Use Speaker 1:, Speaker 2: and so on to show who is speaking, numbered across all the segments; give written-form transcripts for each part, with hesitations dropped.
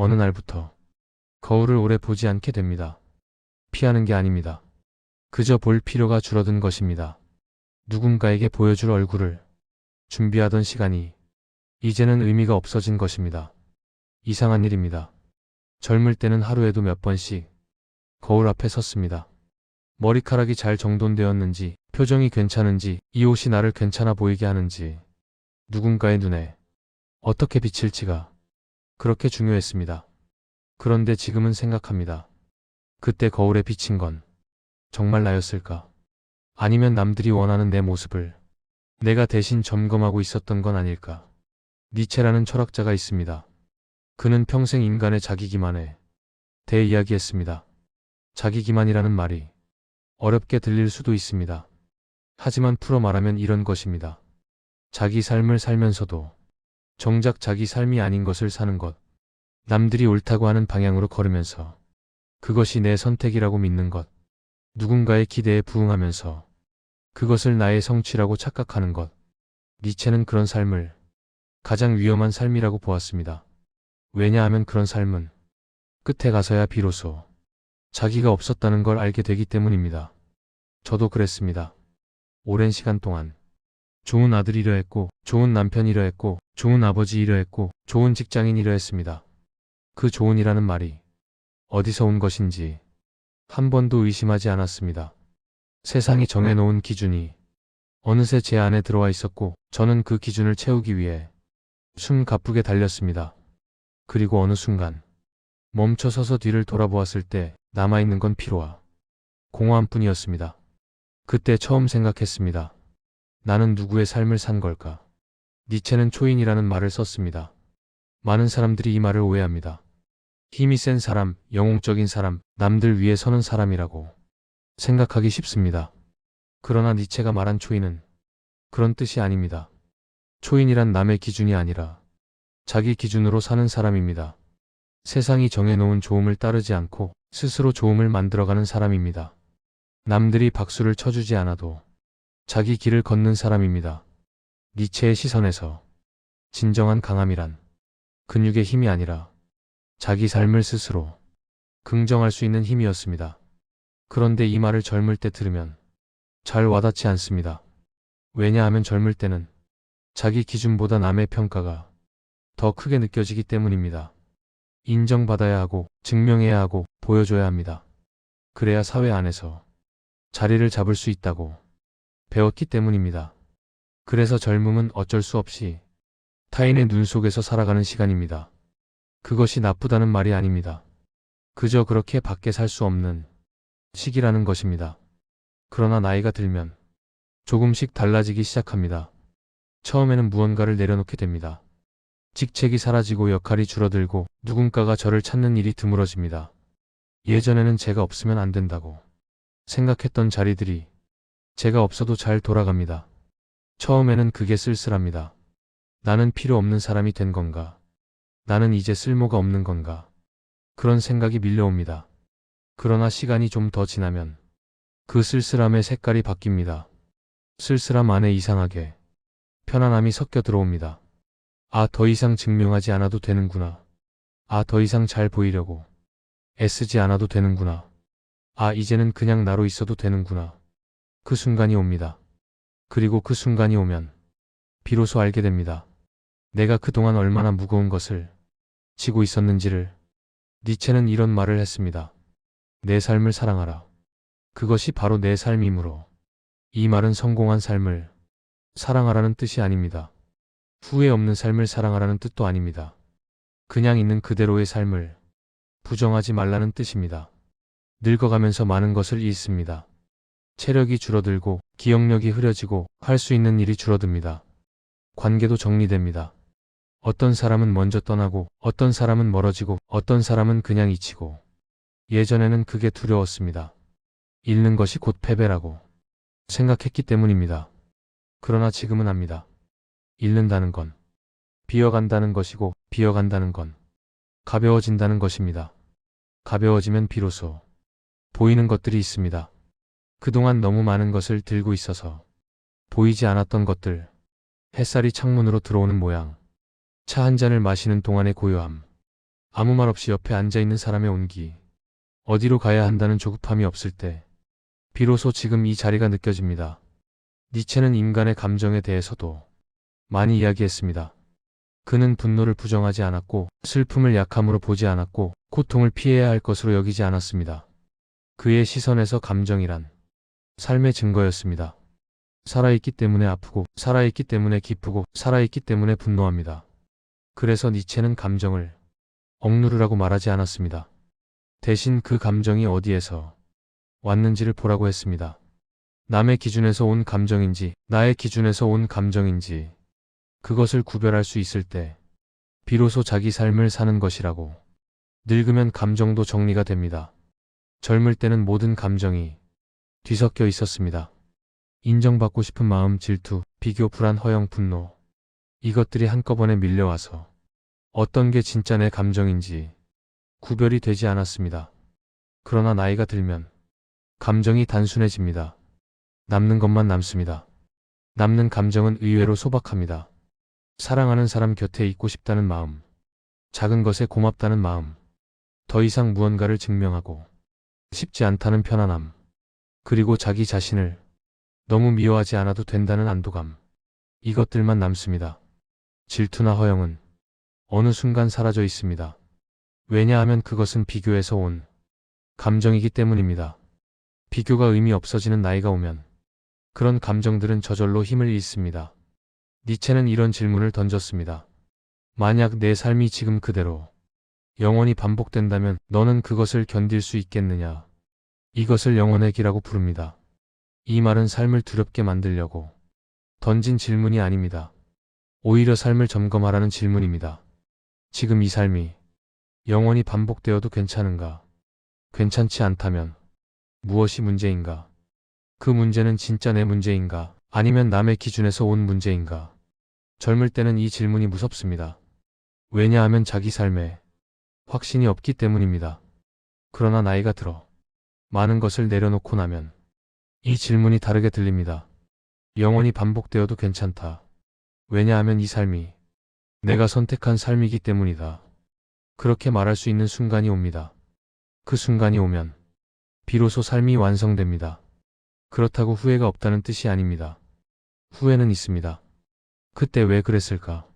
Speaker 1: 어느 날부터 거울을 오래 보지 않게 됩니다. 피하는 게 아닙니다. 그저 볼 필요가 줄어든 것입니다. 누군가에게 보여줄 얼굴을 준비하던 시간이 이제는 의미가 없어진 것입니다. 이상한 일입니다. 젊을 때는 하루에도 몇 번씩 거울 앞에 섰습니다. 머리카락이 잘 정돈되었는지, 표정이 괜찮은지, 이 옷이 나를 괜찮아 보이게 하는지, 누군가의 눈에 어떻게 비칠지가 그렇게 중요했습니다. 그런데 지금은 생각합니다. 그때 거울에 비친 건 정말 나였을까? 아니면 남들이 원하는 내 모습을 내가 대신 점검하고 있었던 건 아닐까? 니체라는 철학자가 있습니다. 그는 평생 인간의 자기기만에 대해 이야기했습니다. 자기기만이라는 말이 어렵게 들릴 수도 있습니다. 하지만 풀어 말하면 이런 것입니다. 자기 삶을 살면서도 정작 자기 삶이 아닌 것을 사는 것. 남들이 옳다고 하는 방향으로 걸으면서 그것이 내 선택이라고 믿는 것. 누군가의 기대에 부응하면서 그것을 나의 성취라고 착각하는 것. 니체는 그런 삶을 가장 위험한 삶이라고 보았습니다. 왜냐하면 그런 삶은 끝에 가서야 비로소 자기가 없었다는 걸 알게 되기 때문입니다. 저도 그랬습니다. 오랜 시간 동안 좋은 아들이려 했고, 좋은 남편이려 했고, 좋은 아버지이려 했고, 좋은 직장인이려 했습니다. 그 좋은이라는 말이 어디서 온 것인지 한 번도 의심하지 않았습니다. 세상이 정해놓은 기준이 어느새 제 안에 들어와 있었고, 저는 그 기준을 채우기 위해 숨가쁘게 달렸습니다. 그리고 어느 순간 멈춰 서서 뒤를 돌아보았을 때 남아있는 건 피로와 공허함뿐이었습니다. 그때 처음 생각했습니다. 나는 누구의 삶을 산 걸까? 니체는 초인이라는 말을 썼습니다. 많은 사람들이 이 말을 오해합니다. 힘이 센 사람, 영웅적인 사람, 남들 위에 서는 사람이라고 생각하기 쉽습니다. 그러나 니체가 말한 초인은 그런 뜻이 아닙니다. 초인이란 남의 기준이 아니라 자기 기준으로 사는 사람입니다. 세상이 정해놓은 조음을 따르지 않고 스스로 조음을 만들어가는 사람입니다. 남들이 박수를 쳐주지 않아도 자기 길을 걷는 사람입니다. 니체의 시선에서 진정한 강함이란 근육의 힘이 아니라 자기 삶을 스스로 긍정할 수 있는 힘이었습니다. 그런데 이 말을 젊을 때 들으면 잘 와닿지 않습니다. 왜냐하면 젊을 때는 자기 기준보다 남의 평가가 더 크게 느껴지기 때문입니다. 인정받아야 하고, 증명해야 하고, 보여줘야 합니다. 그래야 사회 안에서 자리를 잡을 수 있다고 배웠기 때문입니다. 그래서 젊음은 어쩔 수 없이 타인의 눈 속에서 살아가는 시간입니다. 그것이 나쁘다는 말이 아닙니다. 그저 그렇게 밖에 살 수 없는 시기라는 것입니다. 그러나 나이가 들면 조금씩 달라지기 시작합니다. 처음에는 무언가를 내려놓게 됩니다. 직책이 사라지고 역할이 줄어들고 누군가가 저를 찾는 일이 드물어집니다. 예전에는 제가 없으면 안 된다고 생각했던 자리들이 제가 없어도 잘 돌아갑니다. 처음에는 그게 쓸쓸합니다. 나는 필요 없는 사람이 된 건가? 나는 이제 쓸모가 없는 건가? 그런 생각이 밀려옵니다. 그러나 시간이 좀 더 지나면 그 쓸쓸함의 색깔이 바뀝니다. 쓸쓸함 안에 이상하게 편안함이 섞여 들어옵니다. 아, 더 이상 증명하지 않아도 되는구나. 아, 더 이상 잘 보이려고 애쓰지 않아도 되는구나. 아, 이제는 그냥 나로 있어도 되는구나. 그 순간이 옵니다. 그리고 그 순간이 오면 비로소 알게 됩니다. 내가 그동안 얼마나 무거운 것을 지고 있었는지를. 니체는 이런 말을 했습니다. 내 삶을 사랑하라. 그것이 바로 내 삶이므로. 이 말은 성공한 삶을 사랑하라는 뜻이 아닙니다. 후회 없는 삶을 사랑하라는 뜻도 아닙니다. 그냥 있는 그대로의 삶을 부정하지 말라는 뜻입니다. 늙어가면서 많은 것을 잃습니다. 체력이 줄어들고 기억력이 흐려지고 할 수 있는 일이 줄어듭니다. 관계도 정리됩니다. 어떤 사람은 먼저 떠나고 어떤 사람은 멀어지고 어떤 사람은 그냥 잊히고. 예전에는 그게 두려웠습니다. 잃는 것이 곧 패배라고 생각했기 때문입니다. 그러나 지금은 압니다. 잃는다는 건 비어간다는 것이고, 비어간다는 건 가벼워진다는 것입니다. 가벼워지면 비로소 보이는 것들이 있습니다. 그동안 너무 많은 것을 들고 있어서 보이지 않았던 것들. 햇살이 창문으로 들어오는 모양, 차 한 잔을 마시는 동안의 고요함, 아무 말 없이 옆에 앉아있는 사람의 온기, 어디로 가야 한다는 조급함이 없을 때 비로소 지금 이 자리가 느껴집니다. 니체는 인간의 감정에 대해서도 많이 이야기했습니다. 그는 분노를 부정하지 않았고 슬픔을 약함으로 보지 않았고 고통을 피해야 할 것으로 여기지 않았습니다. 그의 시선에서 감정이란 삶의 증거였습니다. 살아있기 때문에 아프고 살아있기 때문에 기쁘고 살아있기 때문에 분노합니다. 그래서 니체는 감정을 억누르라고 말하지 않았습니다. 대신 그 감정이 어디에서 왔는지를 보라고 했습니다. 남의 기준에서 온 감정인지 나의 기준에서 온 감정인지 그것을 구별할 수 있을 때 비로소 자기 삶을 사는 것이라고. 늙으면 감정도 정리가 됩니다. 젊을 때는 모든 감정이 뒤섞여 있었습니다. 인정받고 싶은 마음, 질투, 비교, 불안, 허영, 분노. 이것들이 한꺼번에 밀려와서 어떤 게 진짜 내 감정인지 구별이 되지 않았습니다. 그러나 나이가 들면 감정이 단순해집니다. 남는 것만 남습니다. 남는 감정은 의외로 소박합니다. 사랑하는 사람 곁에 있고 싶다는 마음, 작은 것에 고맙다는 마음, 더 이상 무언가를 증명하고 싶지 않다는 편안함, 그리고 자기 자신을 너무 미워하지 않아도 된다는 안도감. 이것들만 남습니다. 질투나 허영은 어느 순간 사라져 있습니다. 왜냐하면 그것은 비교에서 온 감정이기 때문입니다. 비교가 의미 없어지는 나이가 오면 그런 감정들은 저절로 힘을 잃습니다. 니체는 이런 질문을 던졌습니다. 만약 내 삶이 지금 그대로 영원히 반복된다면 너는 그것을 견딜 수 있겠느냐? 이것을 영혼의 기라고 부릅니다. 이 말은 삶을 두렵게 만들려고 던진 질문이 아닙니다. 오히려 삶을 점검하라는 질문입니다. 지금 이 삶이 영원히 반복되어도 괜찮은가? 괜찮지 않다면 무엇이 문제인가? 그 문제는 진짜 내 문제인가? 아니면 남의 기준에서 온 문제인가? 젊을 때는 이 질문이 무섭습니다. 왜냐하면 자기 삶에 확신이 없기 때문입니다. 그러나 나이가 들어 많은 것을 내려놓고 나면 이 질문이 다르게 들립니다. 영원히 반복되어도 괜찮다. 왜냐하면 이 삶이 내가 선택한 삶이기 때문이다. 그렇게 말할 수 있는 순간이 옵니다. 그 순간이 오면 비로소 삶이 완성됩니다. 그렇다고 후회가 없다는 뜻이 아닙니다. 후회는 있습니다. 그때 왜 그랬을까?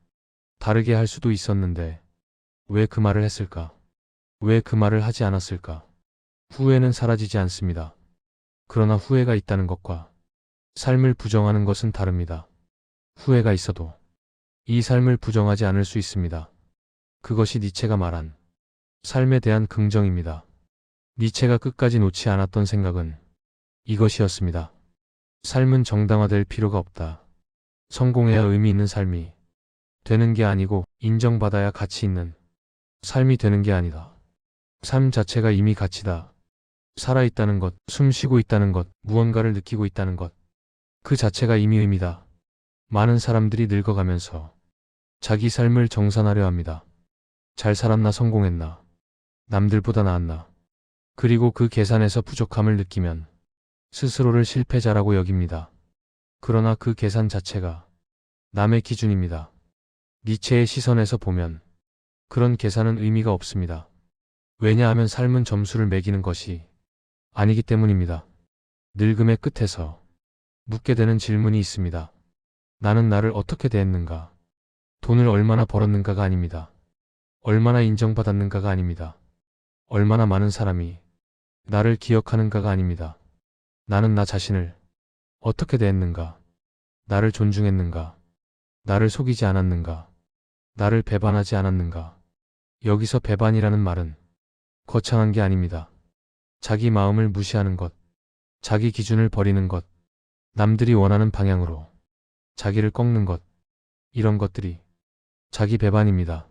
Speaker 1: 다르게 할 수도 있었는데 왜 그 말을 했을까? 왜 그 말을 하지 않았을까? 후회는 사라지지 않습니다. 그러나 후회가 있다는 것과 삶을 부정하는 것은 다릅니다. 후회가 있어도 이 삶을 부정하지 않을 수 있습니다. 그것이 니체가 말한 삶에 대한 긍정입니다. 니체가 끝까지 놓지 않았던 생각은 이것이었습니다. 삶은 정당화될 필요가 없다. 성공해야 의미 있는 삶이 되는 게 아니고 인정받아야 가치 있는 삶이 되는 게 아니다. 삶 자체가 이미 가치다. 살아있다는 것, 숨 쉬고 있다는 것, 무언가를 느끼고 있다는 것. 그 자체가 이미 의미다. 많은 사람들이 늙어가면서 자기 삶을 정산하려 합니다. 잘 살았나 성공했나? 남들보다 나았나? 그리고 그 계산에서 부족함을 느끼면 스스로를 실패자라고 여깁니다. 그러나 그 계산 자체가 남의 기준입니다. 니체의 시선에서 보면 그런 계산은 의미가 없습니다. 왜냐하면 삶은 점수를 매기는 것이 아니기 때문입니다. 늙음의 끝에서 묻게 되는 질문이 있습니다. 나는 나를 어떻게 대했는가? 돈을 얼마나 벌었는가가 아닙니다. 얼마나 인정받았는가가 아닙니다. 얼마나 많은 사람이 나를 기억하는가가 아닙니다. 나는 나 자신을 어떻게 대했는가? 나를 존중했는가? 나를 속이지 않았는가? 나를 배반하지 않았는가? 여기서 배반이라는 말은 거창한 게 아닙니다. 자기 마음을 무시하는 것, 자기 기준을 버리는 것, 남들이 원하는 방향으로 자기를 꺾는 것, 이런 것들이 자기 배반입니다.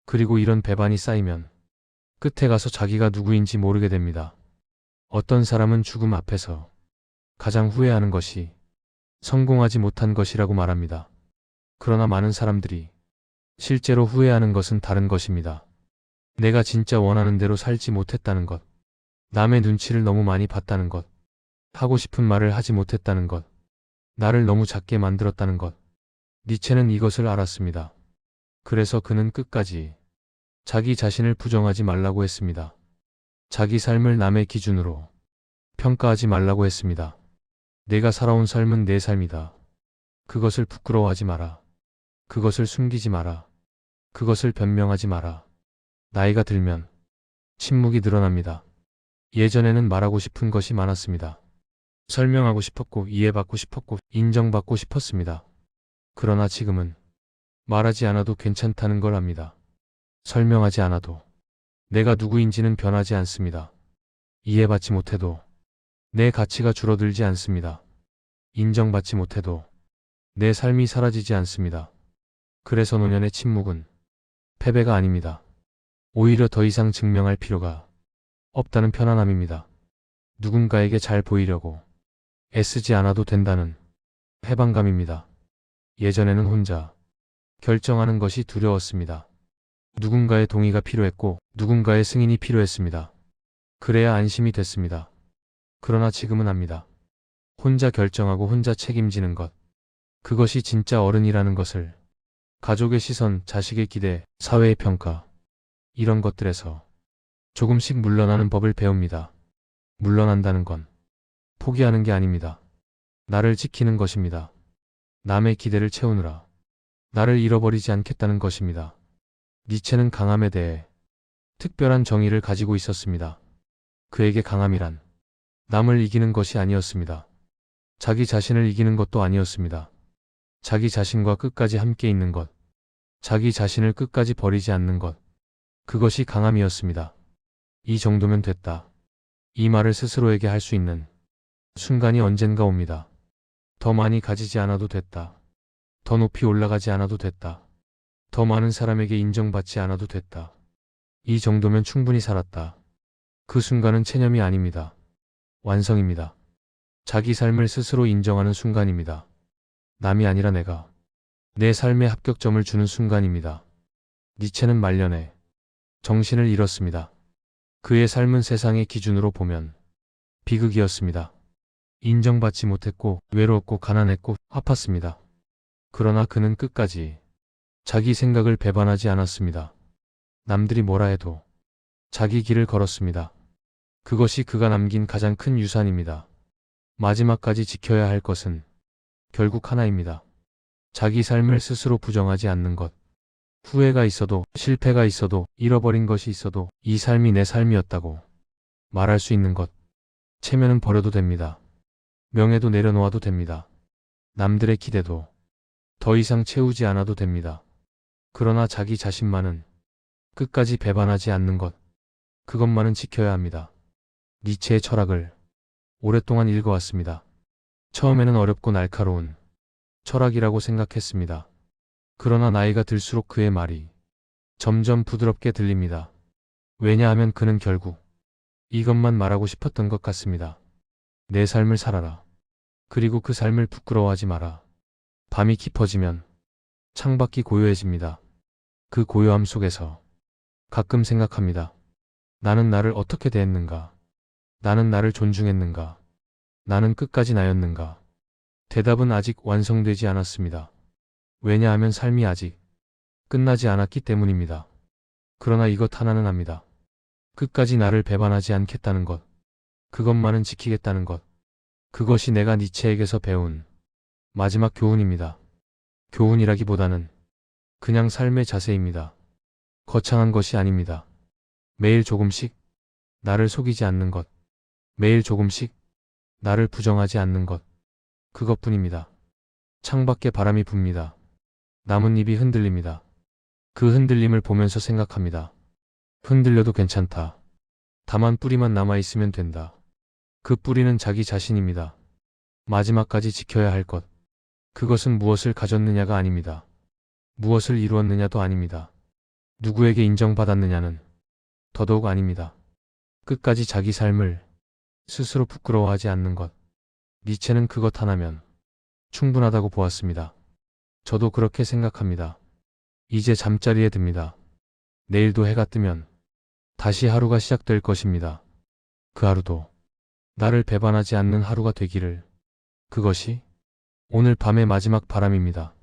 Speaker 1: 그리고 이런 배반이 쌓이면 끝에 가서 자기가 누구인지 모르게 됩니다. 어떤 사람은 죽음 앞에서 가장 후회하는 것이 성공하지 못한 것이라고 말합니다. 그러나 많은 사람들이 실제로 후회하는 것은 다른 것입니다. 내가 진짜 원하는 대로 살지 못했다는 것, 남의 눈치를 너무 많이 봤다는 것, 하고 싶은 말을 하지 못했다는 것, 나를 너무 작게 만들었다는 것. 니체는 이것을 알았습니다. 그래서 그는 끝까지 자기 자신을 부정하지 말라고 했습니다. 자기 삶을 남의 기준으로 평가하지 말라고 했습니다. 내가 살아온 삶은 내 삶이다. 그것을 부끄러워하지 마라. 그것을 숨기지 마라. 그것을 변명하지 마라. 나이가 들면 침묵이 늘어납니다. 예전에는 말하고 싶은 것이 많았습니다. 설명하고 싶었고 이해받고 싶었고 인정받고 싶었습니다. 그러나 지금은 말하지 않아도 괜찮다는 걸 압니다. 설명하지 않아도 내가 누구인지는 변하지 않습니다. 이해받지 못해도 내 가치가 줄어들지 않습니다. 인정받지 못해도 내 삶이 사라지지 않습니다. 그래서 노년의 침묵은 패배가 아닙니다. 오히려 더 이상 증명할 필요가 없다는 편안함입니다. 누군가에게 잘 보이려고 애쓰지 않아도 된다는 해방감입니다. 예전에는 혼자 결정하는 것이 두려웠습니다. 누군가의 동의가 필요했고 누군가의 승인이 필요했습니다. 그래야 안심이 됐습니다. 그러나 지금은 압니다. 혼자 결정하고 혼자 책임지는 것, 그것이 진짜 어른이라는 것을 가족의 시선, 자식의 기대, 사회의 평가, 이런 것들에서 조금씩 물러나는 법을 배웁니다. 물러난다는 건 포기하는 게 아닙니다. 나를 지키는 것입니다. 남의 기대를 채우느라 나를 잃어버리지 않겠다는 것입니다. 니체는 강함에 대해 특별한 정의를 가지고 있었습니다. 그에게 강함이란 남을 이기는 것이 아니었습니다. 자기 자신을 이기는 것도 아니었습니다. 자기 자신과 끝까지 함께 있는 것, 자기 자신을 끝까지 버리지 않는 것, 그것이 강함이었습니다. 이 정도면 됐다. 이 말을 스스로에게 할 수 있는 순간이 언젠가 옵니다. 더 많이 가지지 않아도 됐다. 더 높이 올라가지 않아도 됐다. 더 많은 사람에게 인정받지 않아도 됐다. 이 정도면 충분히 살았다. 그 순간은 체념이 아닙니다. 완성입니다. 자기 삶을 스스로 인정하는 순간입니다. 남이 아니라 내가 내 삶에 합격점을 주는 순간입니다. 니체는 말년에 정신을 잃었습니다. 그의 삶은 세상의 기준으로 보면 비극이었습니다. 인정받지 못했고 외로웠고 가난했고 아팠습니다. 그러나 그는 끝까지 자기 생각을 배반하지 않았습니다. 남들이 뭐라 해도 자기 길을 걸었습니다. 그것이 그가 남긴 가장 큰 유산입니다. 마지막까지 지켜야 할 것은 결국 하나입니다. 자기 삶을 스스로 부정하지 않는 것. 후회가 있어도 실패가 있어도 잃어버린 것이 있어도 이 삶이 내 삶이었다고 말할 수 있는 것. 체면은 버려도 됩니다. 명예도 내려놓아도 됩니다. 남들의 기대도 더 이상 채우지 않아도 됩니다. 그러나 자기 자신만은 끝까지 배반하지 않는 것. 그것만은 지켜야 합니다. 니체의 철학을 오랫동안 읽어왔습니다. 처음에는 어렵고 날카로운 철학이라고 생각했습니다. 그러나 나이가 들수록 그의 말이 점점 부드럽게 들립니다. 왜냐하면 그는 결국 이것만 말하고 싶었던 것 같습니다. 내 삶을 살아라. 그리고 그 삶을 부끄러워하지 마라. 밤이 깊어지면 창밖이 고요해집니다. 그 고요함 속에서 가끔 생각합니다. 나는 나를 어떻게 대했는가? 나는 나를 존중했는가? 나는 끝까지 나였는가? 대답은 아직 완성되지 않았습니다. 왜냐하면 삶이 아직 끝나지 않았기 때문입니다. 그러나 이것 하나는 압니다. 끝까지 나를 배반하지 않겠다는 것. 그것만은 지키겠다는 것. 그것이 내가 니체에게서 배운 마지막 교훈입니다. 교훈이라기보다는 그냥 삶의 자세입니다. 거창한 것이 아닙니다. 매일 조금씩 나를 속이지 않는 것. 매일 조금씩 나를 부정하지 않는 것. 그것뿐입니다. 창밖에 바람이 붑니다. 나뭇잎이 흔들립니다. 그 흔들림을 보면서 생각합니다. 흔들려도 괜찮다. 다만 뿌리만 남아있으면 된다. 그 뿌리는 자기 자신입니다. 마지막까지 지켜야 할 것. 그것은 무엇을 가졌느냐가 아닙니다. 무엇을 이루었느냐도 아닙니다. 누구에게 인정받았느냐는 더더욱 아닙니다. 끝까지 자기 삶을 스스로 부끄러워하지 않는 것. 니체는 그것 하나면 충분하다고 보았습니다. 저도 그렇게 생각합니다. 이제 잠자리에 듭니다. 내일도 해가 뜨면 다시 하루가 시작될 것입니다. 그 하루도 나를 배반하지 않는 하루가 되기를. 그것이 오늘 밤의 마지막 바람입니다.